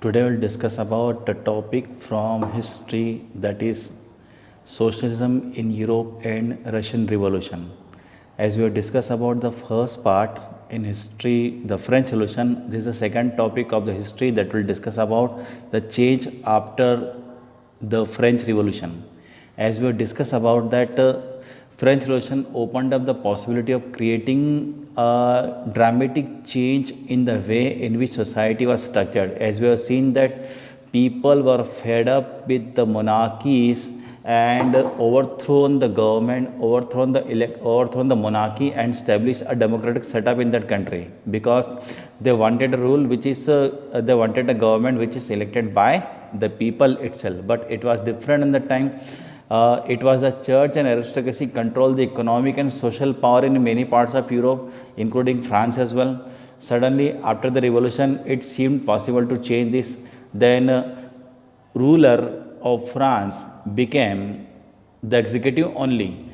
Today we'll discuss about the topic from history, that is socialism in Europe and Russian Revolution. As we have discussed about the first part in history, the French Revolution, this is the second topic of the history that will discuss about the change after the French Revolution. As we have discussed about that, French Revolution opened up the possibility of creating a dramatic change in the way in which society was structured. As we have seen that people were fed up with the monarchies and overthrown the government, overthrown the monarchy, and established a democratic setup in that country because they wanted a rule which is they wanted a government which is elected by the people itself. But it was different in the time. It was the church and aristocracy controlled the economic and social power in many parts of Europe, including France as well. Suddenly, after the revolution, it seemed possible to change this. Then, ruler of France became the executive only.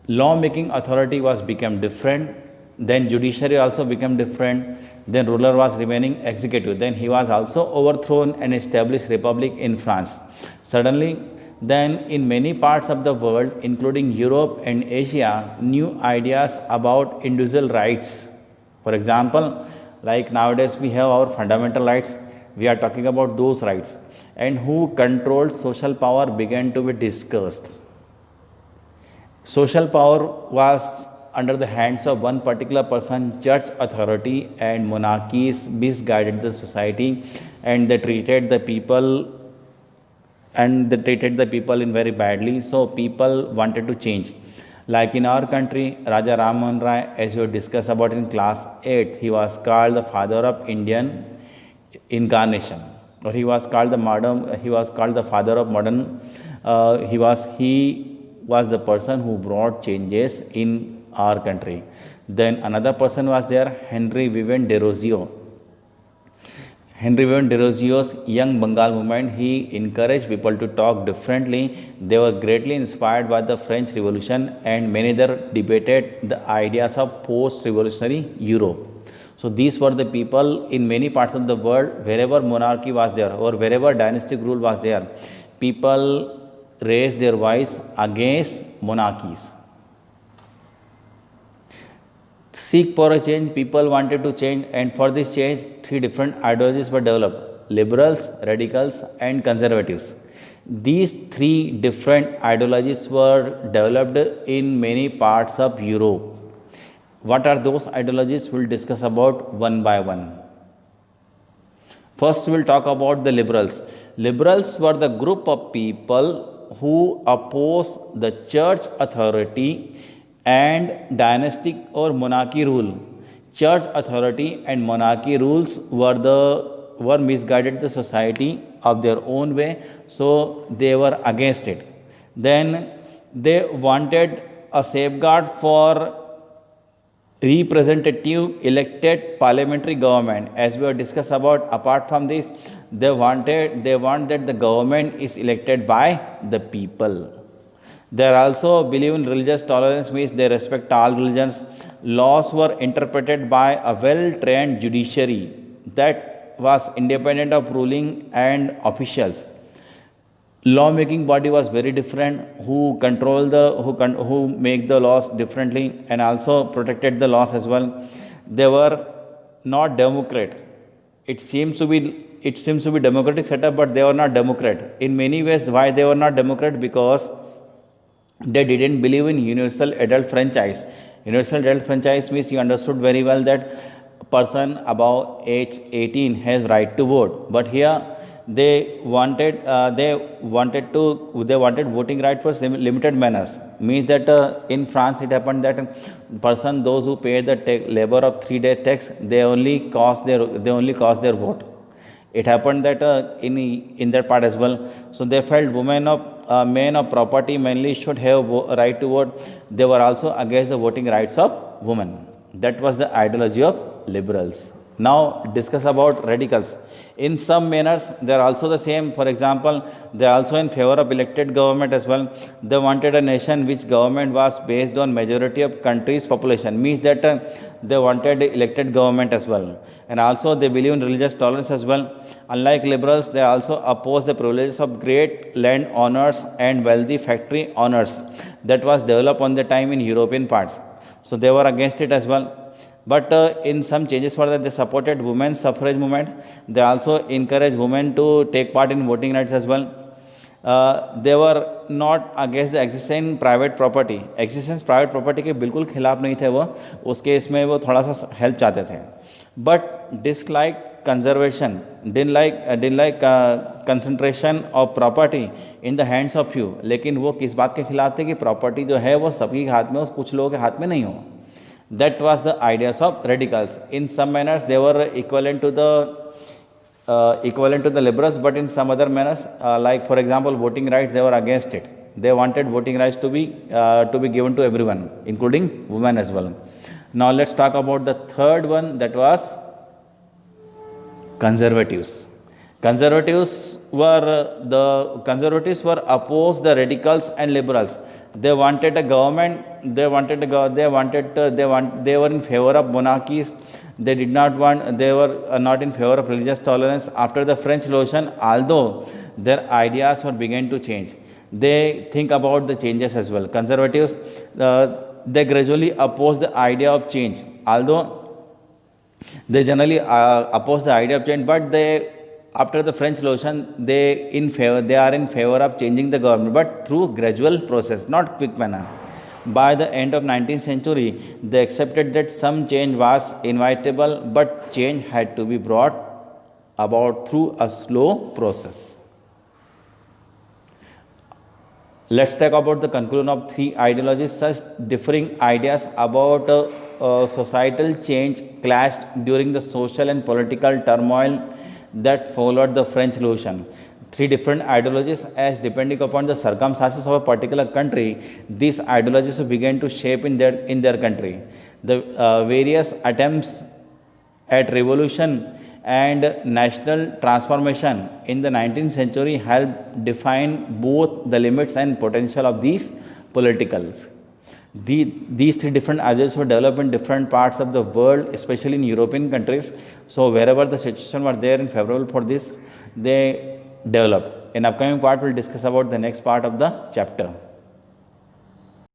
Law-making authority was become different. Then judiciary also became different. Then ruler was remaining executive. Then he was also overthrown and established republic in France. Suddenly, then, in many parts of the world, including Europe and Asia, new ideas about individual rights. For example, like nowadays we have our fundamental rights, we are talking about those rights, and who controlled social power began to be discussed. Social power was under the hands of one particular person, church authority and monarchies misguided the society, and they treated the people in very badly. So people wanted to change. Like in our country, Raja Ram Mohan Rai, as we discussed about in class 8, he was called the father of Indian incarnation, or he was called the father of modern. He was the person who brought changes in our country. Then another person was there, Henry Viven Desrosiers. Henry Viven Desrosiers' young Bengal movement, he encouraged people to talk differently. They were greatly inspired by the French Revolution, and many there debated the ideas of post-revolutionary Europe. So these were the people in many parts of the world, wherever monarchy was there or wherever dynastic rule was there, people raised their voice against monarchies. Seek for a change, people wanted to change, and for this change, three different ideologies were developed: liberals, radicals, and conservatives. These three different ideologies were developed in many parts of Europe. What are those ideologies? We'll discuss about one by one. First, we'll talk about the liberals. Liberals were the group of people who opposed the church authority and dynastic or monarchy rule. Church authority and monarchy rules were misguided the society of their own way, so they were against it. Then they wanted a safeguard for representative elected parliamentary government. As we have discussed about, apart from this, they want that the government is elected by the people. They also believe in religious tolerance, means they respect all religions. Laws were interpreted by a well-trained judiciary that was independent of ruling and officials. Law-making body was very different, who control who make the laws differently and also protected the laws as well. They were not democrat. It seems to be democratic setup, but they were not democrat. In many ways, why they were not democrat? Because they didn't believe in universal adult franchise. Universal adult franchise means, you understood very well, that a person above age 18 has right to vote. But here they wanted voting right for limited manners. Means that in France it happened that those who pay the labor of 3 day tax, they only cost their vote. It happened that in that part as well. So they felt men of property mainly should have right to vote. They were also against the voting rights of women. That was the ideology of liberals. Now discuss about radicals. In some manners, they are also the same. For example, they are also in favor of elected government as well. They wanted a nation which government was based on majority of country's population. Means that they wanted elected government as well. And also they believe in religious tolerance as well. Unlike liberals, they also oppose the privileges of great land owners and wealthy factory owners that was developed on the time in European parts. So they were against it as well. But in some changes for that, they supported women's suffrage movement. They also encouraged women to take part in voting rights as well. They were not against the existing private property. Existence private property के बिल्कुल खिलाफ नहीं थे वो, उसके इसमें वो थोड़ा सा हेल्प चाहते थे. But dislike conservation, didn't like concentration of property in the hands of few. लेकिन वो किस बात के खिलाफ थे कि प्रॉपर्टी जो है वो सभी के हाथ में हो, कुछ लोगों के हाथ में नहीं हो. That was the ideas of radicals. In some manners, they were equivalent to the liberals, but in some other manners, like for example, voting rights, they were against it. They wanted voting rights to be given to everyone, including women as well. Now let's talk about the third one, that was conservatives. Conservatives were opposed the radicals and liberals. They wanted a government. They were in favor of monarchies. They did not want. They were not in favor of religious tolerance. After the French Revolution, although their ideas were began to change, they think about the changes as well. Conservatives, they gradually oppose the idea of change, although they generally oppose the idea of change, but they, after the French Revolution, they are in favor of changing the government, but through gradual process, not quick manner. By the end of 19th century, they accepted that some change was inevitable, but change had to be brought about through a slow process. Let's talk about the conclusion of three ideologies. Such differing ideas about societal change clashed during the social and political turmoil that followed the French Revolution. Three different ideologies, as depending upon the circumstances of a particular country, these ideologies began to shape in their country. The various attempts at revolution and national transformation in the 19th century helped define both the limits and potential of these politicals. These three different ideas were developed in different parts of the world, especially in European countries. So wherever the situation were there and favorable for this, they developed. In upcoming part, we'll discuss about the next part of the chapter.